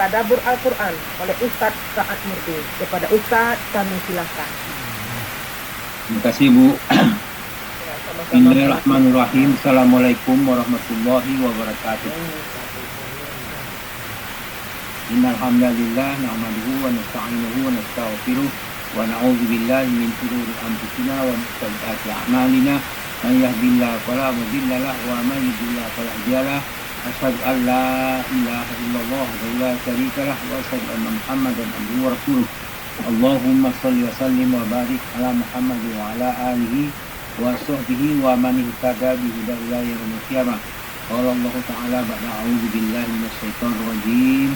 Tadabbur Al-Quran oleh Ustadz Sa'ad Murti. Kepada Ustadz kami silakan. Terima kasih Bu. Ya, sama-sama. Bismillahirrahmanirrahim. Assalamualaikum warahmatullahi wabarakatuh. Innal hamdalillah nahmaduhu wa nasta'inuhu wa nastaghfiruh wa na'udzu billahi min shururi anfusina wa min sayyiati a'malina. Man yahdihillahu fala mudilla lahu wa man yudlil fala hadiya lahu. Asyhadu an la ilaha illallah wa la syarika lahu wa asyhadu anna Muhammadan abduhu wa rasuluh. Allahumma shalli wa sallim wa barik ala Muhammad wa ala alihi wa sahbihi wa man ihtada bi hudahu ila yaumil qiyamah. Qala Allah ta'ala ba'da a'udzu billahi minasyaitonir rajim.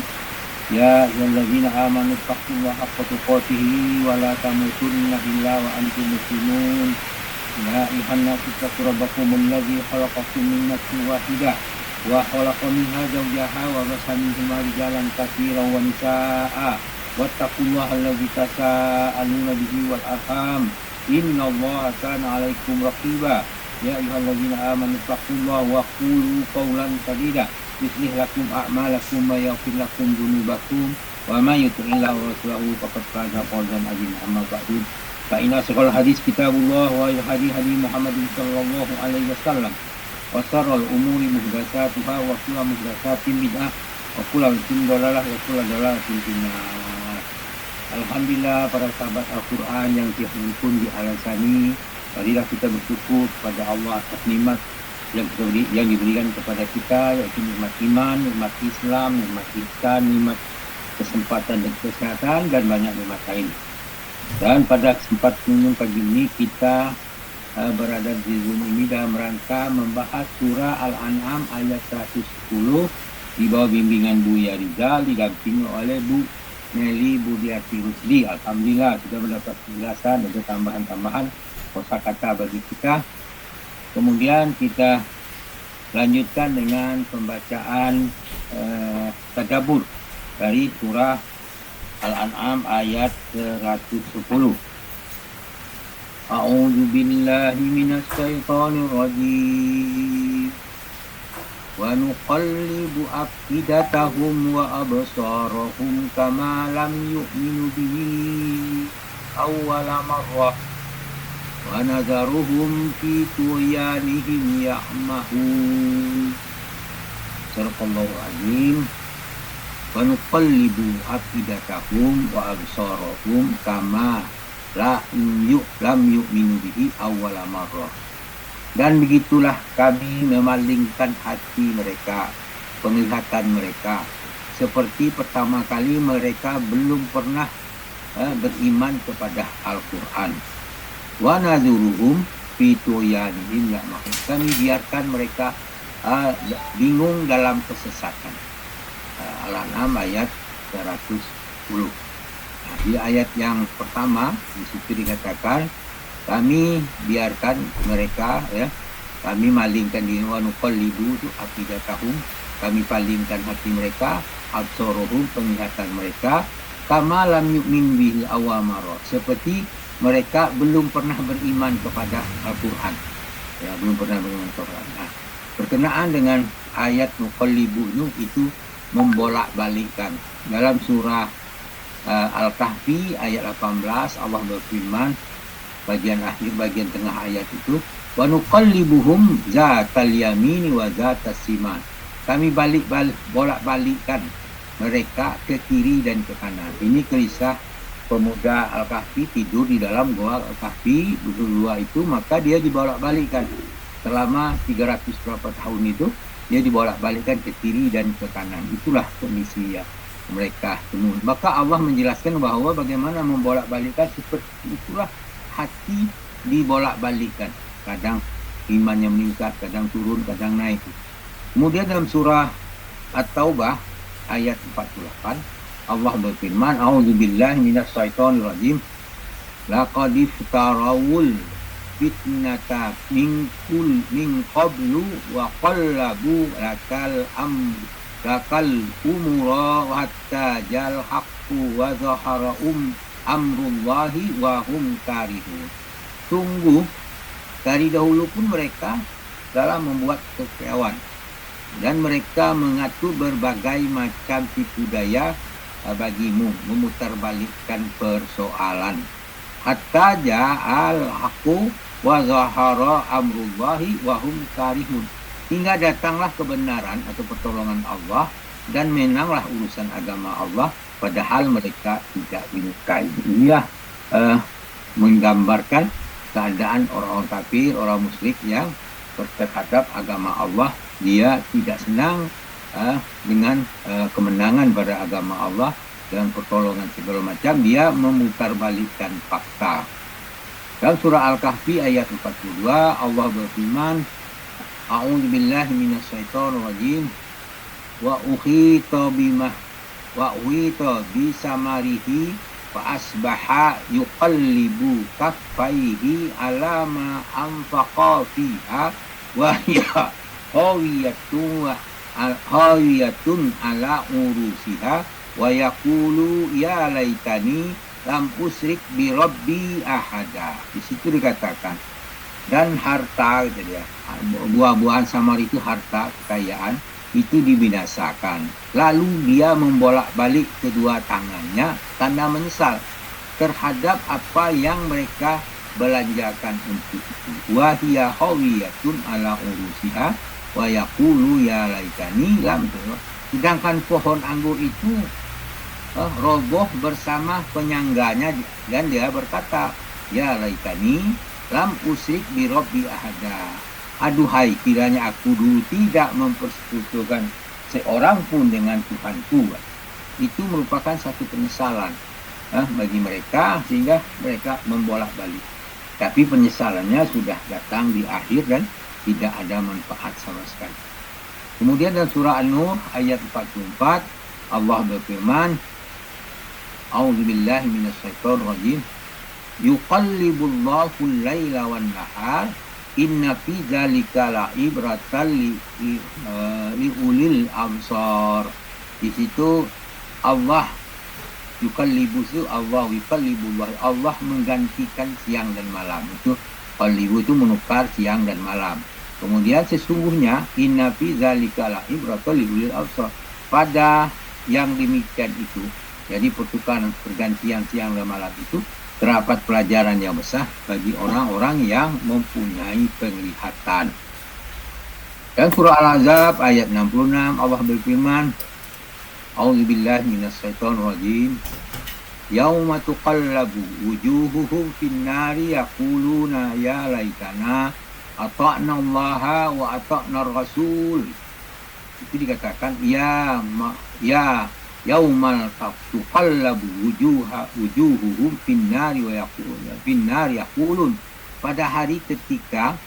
Ya ayyuhalladzina amanu taqullaha haqqa tuqatih wa la tamutunna illa wa antum muslimun. Ya ayyuhan nasu taqu rabbakumul ladzi khalaqakum min nafsin wahidah wa khalaqa minha zawjaha wa basa minhuma rijalan katsiran wa nisaa'a wattaqullaha allazi tasaaluna bihi wal arham innallaha kana 'alaikum raqiba. Ya ayyuhallazina amanu taqullaha wa qulu qawlan sadida yuslih lakum a'malakum wa yaghfir lakum dzunubakum wa may yuti'illaha wa rasulahu faqad faza fawzan 'aziman. Amma ba'du, fa inna asghal hadis kitabullah wa hadi Muhammadin sallallahu alaihi wasallam wa sharral umuri muhdatsatuha wa kullu muhdatsatin bid'ah wa kullu bid'atin dhalalah wa kullu dhalalatin finnar. Alhamdulillah para sahabat Al-Quran yang dihimpun di Al-Sani, marilah kita bersyukur kepada Allah atas nikmat yang diberikan kepada kita, yaitu nikmat iman, nikmat Islam, nikmat ihsan, nikmat kesempatan dan kesehatan, dan banyak nikmat lain. Dan pada kesempatan pagi ini kita berada di Zoom ini dalam rangka membahas surah Al-An'am ayat 110 di bawah bimbingan Buya Rizal, didampingi oleh Bu Nelly Budiati Rusdi. Alhamdulillah sudah mendapat penjelasan dan tambahan-tambahan kosakata bagi kita. Kemudian kita lanjutkan dengan pembacaan tadabbur dari surah Al-An'am ayat 110. A'udzu billahi minasy syaithanir rajim. Wa nuqallibu afidatahum wa absarahum kama lam yu'minu bihi awwala marrah wa nadharuhum fi tughyanihim ya'mahun. Sadaqallahu azim. Wa nuqallibu afidatahum wa absarahum kama lam yu'minu bihi awwala marrah. Dan begitulah kami memalingkan hati mereka, penglihatan mereka, seperti pertama kali mereka belum pernah beriman kepada Al-Quran. Wa nadzuruhum fi tughyanihim ya'mahun. Kami biarkan mereka bingung dalam kesesatan. Al-An'am ayat 110. Nah, di ayat yang pertama di situ dikatakan kami biarkan mereka, kami malingkan diri, wa nuqallibu itu afidatahum, kami palingkan hati mereka, absaruhum, penglihatan mereka, kama lam yu'min bil awamara, seperti mereka belum pernah beriman kepada Al-Quran, belum pernah beriman kepada Al-Quran. Nah, berkenaan dengan ayat nuqallibu itu membolak-balikkan. Dalam surah Al-Kahfi ayat 18 Allah berfirman, bagian akhir, bagian tengah ayat itu, wa nuqallibuhum zatal yamini wa zatas siman. Kami bolak-balikkan mereka ke kiri dan ke kanan. Ini kisah pemuda Al-Kahfi tidur di dalam goa Al-Kahfi berdua itu, maka dia dibolak-balikkan selama 300 berapa tahun itu, dia dibolak-balikkan ke kiri dan ke kanan. Itulah kondisi mereka semua. Maka Allah menjelaskan bahwa bagaimana membolak-balikkan, seperti itulah hati dibolak-balikkan. Kadang imannya meningkat, kadang turun, kadang naik. Kemudian dalam surah At-Taubah ayat 48 Allah berfirman, a'udzubillahi minasy syaithanir rajim. Laqad iftarawul fitnata min qablu wa qallabu lakal umura hatta jal haqqu wa zahara amrullahi wa hum karihun. Sungguh dari dahulu pun mereka dalam membuat kekecewaan dan mereka mengatur berbagai macam tipu daya bagimu, memutarbalikkan persoalan. Hatta ja'al haqqu wa zahara amrullahi wa hum karihun. Hingga datanglah kebenaran atau pertolongan Allah dan menanglah urusan agama Allah padahal mereka tidak menyukai. Inilah menggambarkan keadaan orang-orang kafir, orang musyrik yang terhadap agama Allah. Dia tidak senang dengan kemenangan pada agama Allah dan pertolongan segala macam. Dia memutarbalikkan fakta. Dalam surah Al-Kahfi ayat 42 Allah berfirman, A'udzubillahi minasyaitonir rajim wa uhita bisamarihi fa asbaha yuqallibu kaffaihi ala ma anfaqa fiha wa hiya hawiyatun ala urusiha wa yaqulu ya laitani lam usrik bi rabbi ahada. Di situ dikatakan dan harta gitu ya. Buah-buahan samar itu harta, kekayaan itu dibinasakan. Lalu dia membolak-balik kedua tangannya tanda menyesal terhadap apa yang mereka belanjakan untuk itu. Wa hiya hawiyatun ala urusiha wa yaqulu ya laitani lam. Sedangkan pohon anggur itu roboh bersama penyangganya dan dia berkata, ya laitani lam usrik bi rabbi ahada. Aduhai, kiranya aku dulu tidak mempersekutukan seorang pun dengan Tuhanku. Itu merupakan satu penyesalan bagi mereka sehingga mereka membolak-balik. Tapi penyesalannya sudah datang di akhir dan tidak ada manfaat sama sekali. Kemudian dalam surah An-Nur ayat 44 Allah berfirman, A'udzubillahi minasyaitonir rajim. Yuqallibullahu al-laila wan nahar inna fi dzalika la'ibratan li ulil absar. Di situ Allah Allah menggantikan siang dan malam. Itu qallibu itu menukar siang dan malam. Kemudian sesungguhnya inna fi dzalika la'ibratan li ulil absar. Pada yang demikian itu, jadi pertukaran pergantian siang dan malam itu terdapat pelajaran yang besar bagi orang-orang yang mempunyai penglihatan. Dan surah Al-Ahzab ayat 66 Allah berfirman, A'udzubillahi minasyaitonir rajim. Yauma tuqallabu wujuhuhum fin-nari yaquluna ya laitana ata'na Allah wa ata'na ar-rasul. Itu dikatakan yaumal tuqallabu wujuhuhum fin-nari yaqulun. Pada hari ketika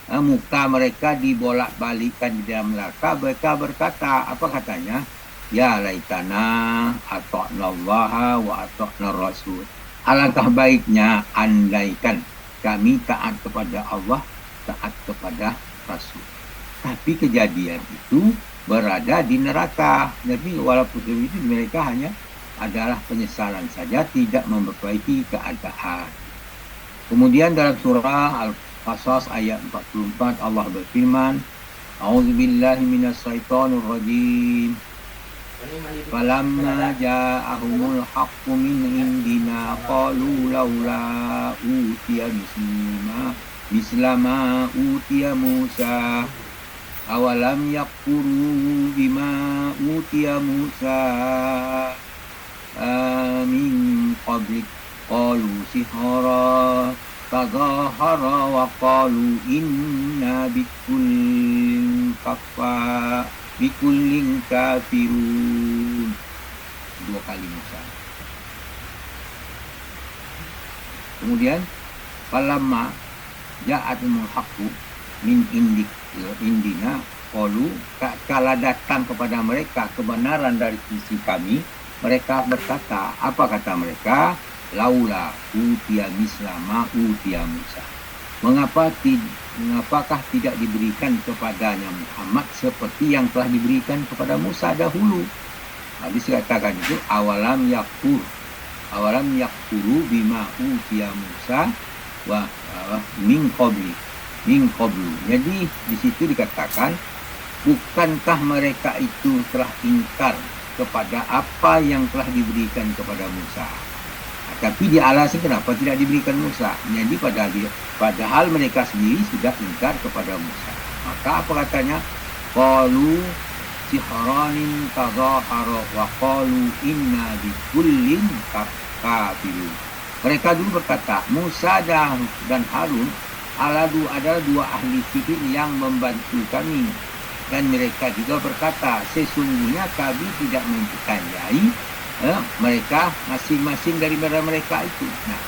muka mereka dibolak-balikkan di dalam neraka, mereka berkata, apa katanya? Ya laitana ata'na Allah wa ata'na rasul. Alangkah baiknya andaikan kami taat kepada Allah, taat kepada Rasul. Tapi kejadian itu berada di neraka. Tapi walaupun itu mereka hanya adalah penyesalan saja, tidak memperbaiki keadaan. Kemudian dalam surah Al-Qasas ayat 44 Allah berfirman, A'udzubillahi minasyaitonir rajim. Falamma ja'ahumul haqqu min indina qalu laula utiya mislama utiya Musa awalam yakfuru bima utiya Musa min qablik qalu sihara tadahara wa qalu inna bikullin kafirun. Dua kali Musa. Kemudian falamma ja'atumul haqqu min indina qalu, kala datang kepada mereka kebenaran dari sisi kami, mereka berkata, apa kata mereka? Laula utiya mislama utiya Musa. Mengapakah tidak diberikan kepadanya Muhammad seperti yang telah diberikan kepada Musa dahulu? Habis katakan itu awalam yakfuru bima utiya Musa wa min qablu. Jadi di situ dikatakan bukankah mereka itu telah ingkar kepada apa yang telah diberikan kepada Musa? Tapi dia alasan kenapa tidak diberikan Musa. Jadi padahal mereka sendiri sudah ingkar kepada Musa. Maka apa katanya? Qalu sihranin tadhahara wa qalu inna bikullin kafirun. Mereka dulu berkata, Musa dan Harun adalah dua ahli sihir yang membantu kami. Dan mereka juga berkata, sesungguhnya kami tidak mempercayai mereka masing-masing daripada mereka itu. Nah,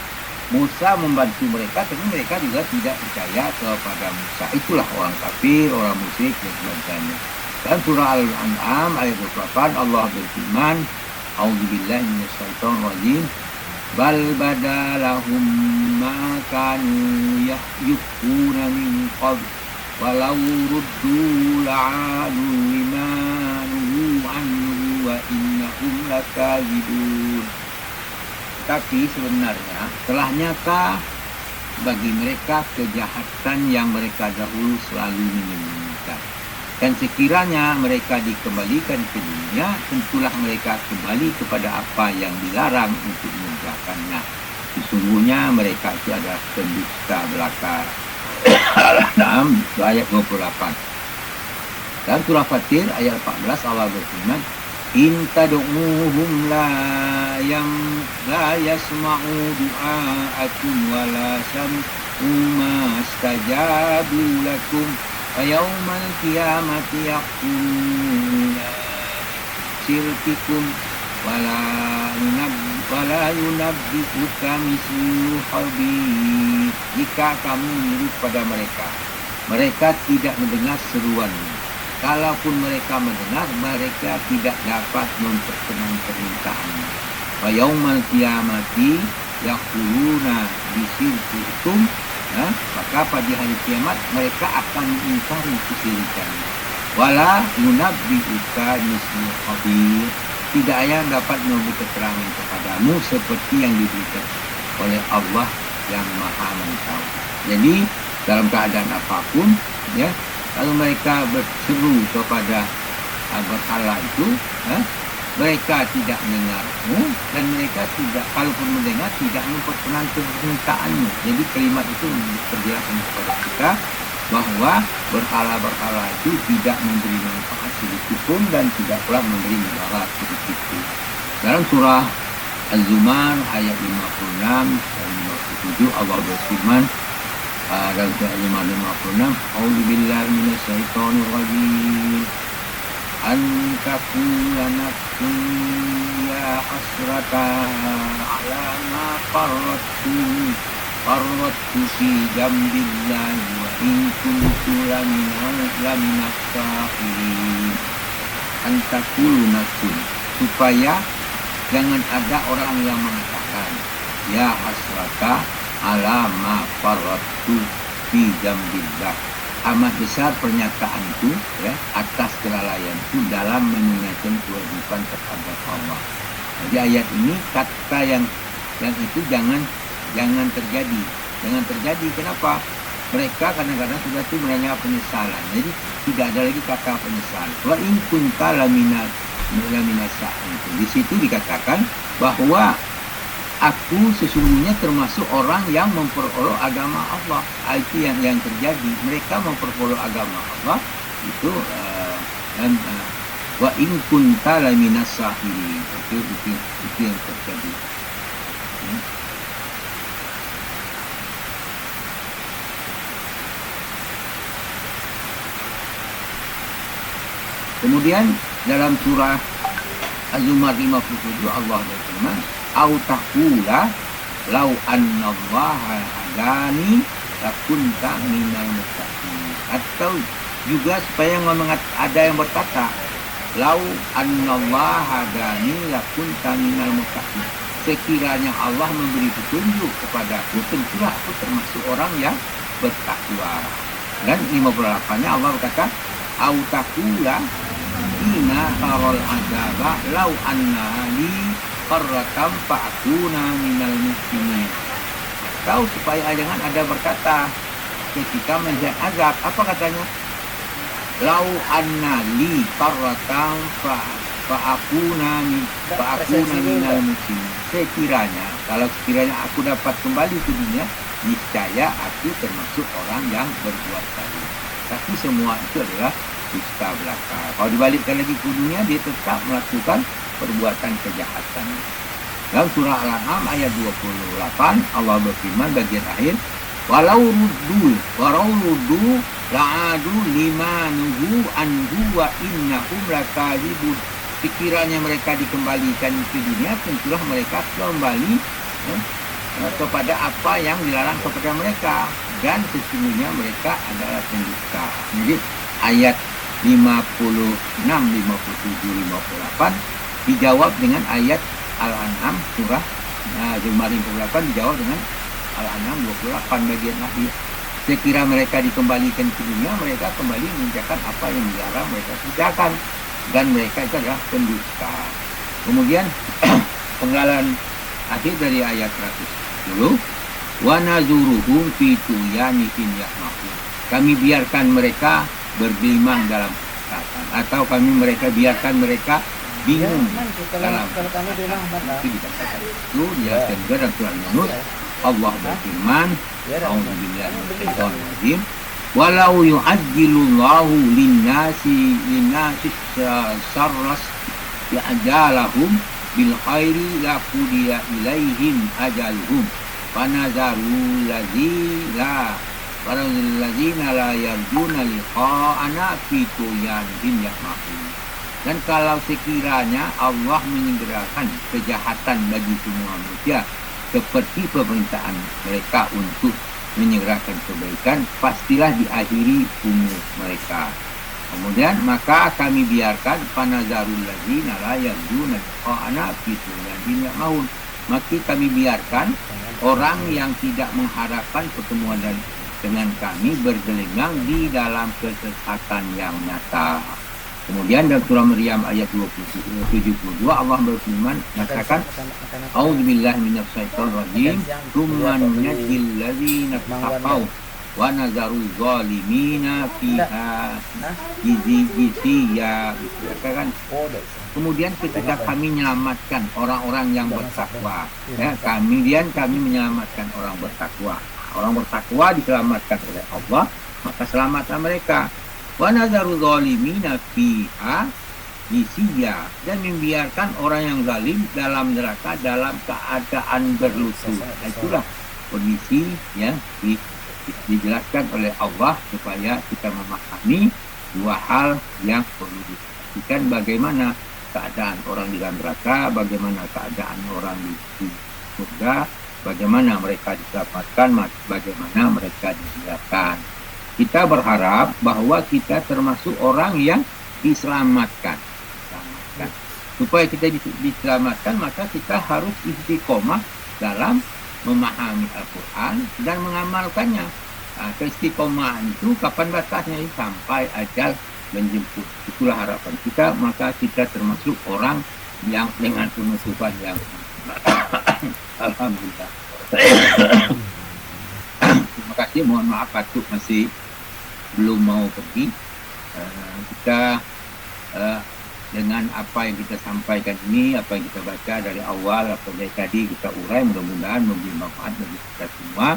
Musa membantu mereka, tapi mereka juga tidak percaya kepada Musa. Itulah orang kafir, orang musyrik dan sebagainya. Dan surah Al-An'am ayat 28 Allah berfirman, A'udzubillahi minasyaitonir rajim. Bal badalahum ma kanu yukhuna min qabl walau ruddu la'adu limanuhu anhu wa innahum lakadzibun. Tapi sebenarnya telah nyata bagi mereka kejahatan yang mereka dahulu selalu menyembunyikan. Dan sekiranya mereka dikembalikan ke dunia, tentulah mereka kembali kepada apa yang dilarang untuk mengerjakannya. Sesungguhnya mereka itu adalah pendusta belaka. Al-An'am ayat 28. Dan surah Fatir ayat 14 Allah berfirman, In tad'uuhum la yasma'u du'aakum wa la sam'u ma stajabu lakum wa yawmal qiyamati yakfuruna syirkikum wa la yunabbi'uka mislu khabir. Jika kamu menurut pada mereka tidak mendengar seruanmu. Kalaupun mereka mendengar, mereka tidak dapat memperkenan permintaanmu. Wa yaumal qiyamati yaquluna bisyirkikum, maka pada hari kiamat mereka akan mengingkari kesyirikan. Wala yunabbi'uka mislu khabir. Tidak ada yang dapat memberi keterangan kepadamu seperti yang diberikan oleh Allah yang Maha Mengetahui. Jadi dalam keadaan apapun, ya, kalau mereka berseru kepada berhala itu, mereka tidak mendengarmu dan mereka tidak, kalaupun mendengar, tidak memperkenankan permintaanmu. Jadi kalimat itu menjelaskan kepada kita bahwa berhala-berhala itu tidak memberi manfaat sedikitpun dan tidak pula memberi mudarat sedikitpun. Dalam surah Az-Zumar ayat 56 dan 57 Allah berfirman dalam surah Az-Zumar 56, A'udzubillahi minasyaitonir rajim. An taqula nafsun ya hasrata ala ma farrattu fi jambillahi wa in kuntu laminas sahirin. An taqulu nafsun, supaya jangan ada orang yang mengatakan ya hasrata ala ma farrattu fi jambillah, amat besar pernyataan itu, ya, atas kelalaian itu dalam menunaikan kewajiban terhadap Allah. Jadi ayat ini kata yang itu jangan terjadi. Kenapa? Mereka kadang-kadang sudah itu menanya penyesalan. Jadi tidak ada lagi kata penyesalan. Wa in kunta lamina di situ dikatakan bahwa aku sesungguhnya termasuk orang yang memperoleh agama Allah. Itu yang terjadi. Mereka memperoleh agama Allah itu dan wa in kunta laminas sahirin. Itu yang terjadi. Kemudian dalam surah Az-Zumar 57 Allah berfirman, au taqula law annallaha hadani lakunta minal muttaqin. Atau juga supaya ada yang berkata law annallaha hadani lakunta minal muttaqin. Sekiranya Allah memberi petunjuk kepadaku, tentulah aku termasuk orang yang bertakwa. Dan 58-nya Allah berkata, au taqula ina tarol azaba law anna li qarratam fa'akuna minal muslimin. Atau supaya jangan ada berkata ketika melihat azab, apa katanya? lau anna li qarratan fa'akuna minal muslimin. Sekiranya, kalau sekiranya aku dapat kembali ke dunia, niscaya aku termasuk orang yang berbuat baik. Tapi semua itu adalah dusta belaka. Kalau dibalikkan lagi ke dunia, dia tetap melakukan perbuatan kejahatan. Dalam surah Al-An'am ayat 28, Allah berfirman bagian akhir, walau ruddu la'adu lima nuhu anhu wa innahum lakadzibun. Sekiranya mereka dikembalikan ke dunia, tentulah mereka kembali kepada apa yang dilarang kepada mereka, dan sesungguhnya mereka adalah pendusta. Jadi ayat 56, 57, 58 dijawab dengan ayat Al-An'am surah 58 dijawab dengan Al-An'am 28 bagian akhir. Sekira mereka dikembalikan ke dunia, mereka kembali mengerjakan apa yang dilarang mereka kerjakan, dan mereka itu adalah pendusta. Kemudian penggalan akhir dari ayat 110, wa nazuruhum fi tuyanihim ya'mahun. Kami biarkan mereka bergelimang dalam kesesatan, atau biarkan mereka bingung dalam kalau kami bilang itu dikatakan itu dijelaskan juga dalam surah Yunus. Allah berfirman, a'udzubillahi minasyaitonir rajim, walau yu'ajjilullahu linnasi sarras ya'jalahum bil khairi laqudiya ilaihim ajaluhum fanazaru ladzina la yarjuna liqa'ana fi tuyanihim ya'mahun. Dan kalau sekiranya Allah menyegerakan kejahatan bagi semua manusia seperti pemerintahan mereka untuk menyegerakan kebaikan, pastilah diakhiri umur mereka. Kemudian maka kami biarkan panazarul ladzina la yarjuna liqa'ana fi tuyanihim ya'mahun. Maka kami biarkan orang yang tidak mengharapkan pertemuan dengan kami bergelimang di dalam kesesatan yang nyata. Kemudian dalam surah Maryam ayat 72 Allah berfirman mengatakan, a'udzubillahi minasyaitonir rajim, tsumma nunajjil ladzina taqaw wa nazaru zalimina fiha jiziyya. Kemudian ketika kami menyelamatkan orang-orang yang bertakwa, kemudian kami menyelamatkan orang bertakwa. Orang bertakwa diselamatkan oleh Allah, maka selamatlah mereka. Wa nazaru zalimina fiha jiziyya, dan membiarkan orang yang zalim dalam neraka dalam keadaan berlutut. Itulah kondisi yang dijelaskan oleh Allah supaya kita memahami dua hal yang perlu diperhatikan: bagaimana keadaan orang di dalam neraka, bagaimana keadaan orang di surga, bagaimana mereka diselamatkan, bagaimana mereka dibiarkan. Kita berharap bahwa kita termasuk orang yang diselamatkan. Supaya kita diselamatkan, maka kita harus istiqomah dalam memahami Al-Quran dan mengamalkannya. Keistiqomahan itu kapan batasnya? Sampai ajal menjemput. Itulah harapan kita, maka kita termasuk orang yang dengan penutupan yang alhamdulillah. Terima kasih, mohon maaf Patuk masih belum mau pergi. Kita dengan apa yang kita sampaikan ini, apa yang kita baca dari awal atau dari tadi kita urai, mudah-mudahan memberi manfaat bagi kita semua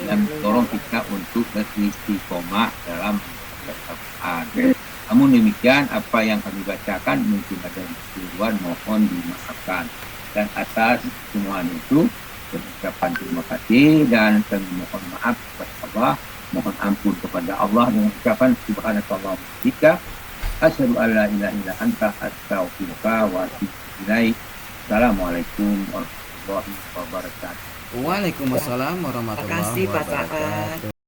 dan tolong kita untuk beristiqomah dalam Al-Quran. Namun demikian, apa yang kami bacakan mungkin ada keliruan, mohon dimaafkan. Dan atas semua itu mengucapkan terima kasih dan kami mohon maaf kepada Allah, mohon ampun kepada Allah dengan ucapan subhanallahi wa bihamdihi, asyhadu an la ilaha illa anta, astaghfiruka wa atubu ilaik. Assalamualaikum warahmatullahi wabarakatuh. Waalaikumsalam warahmatullahi Terima kasih Pak wabarakatuh. Saad.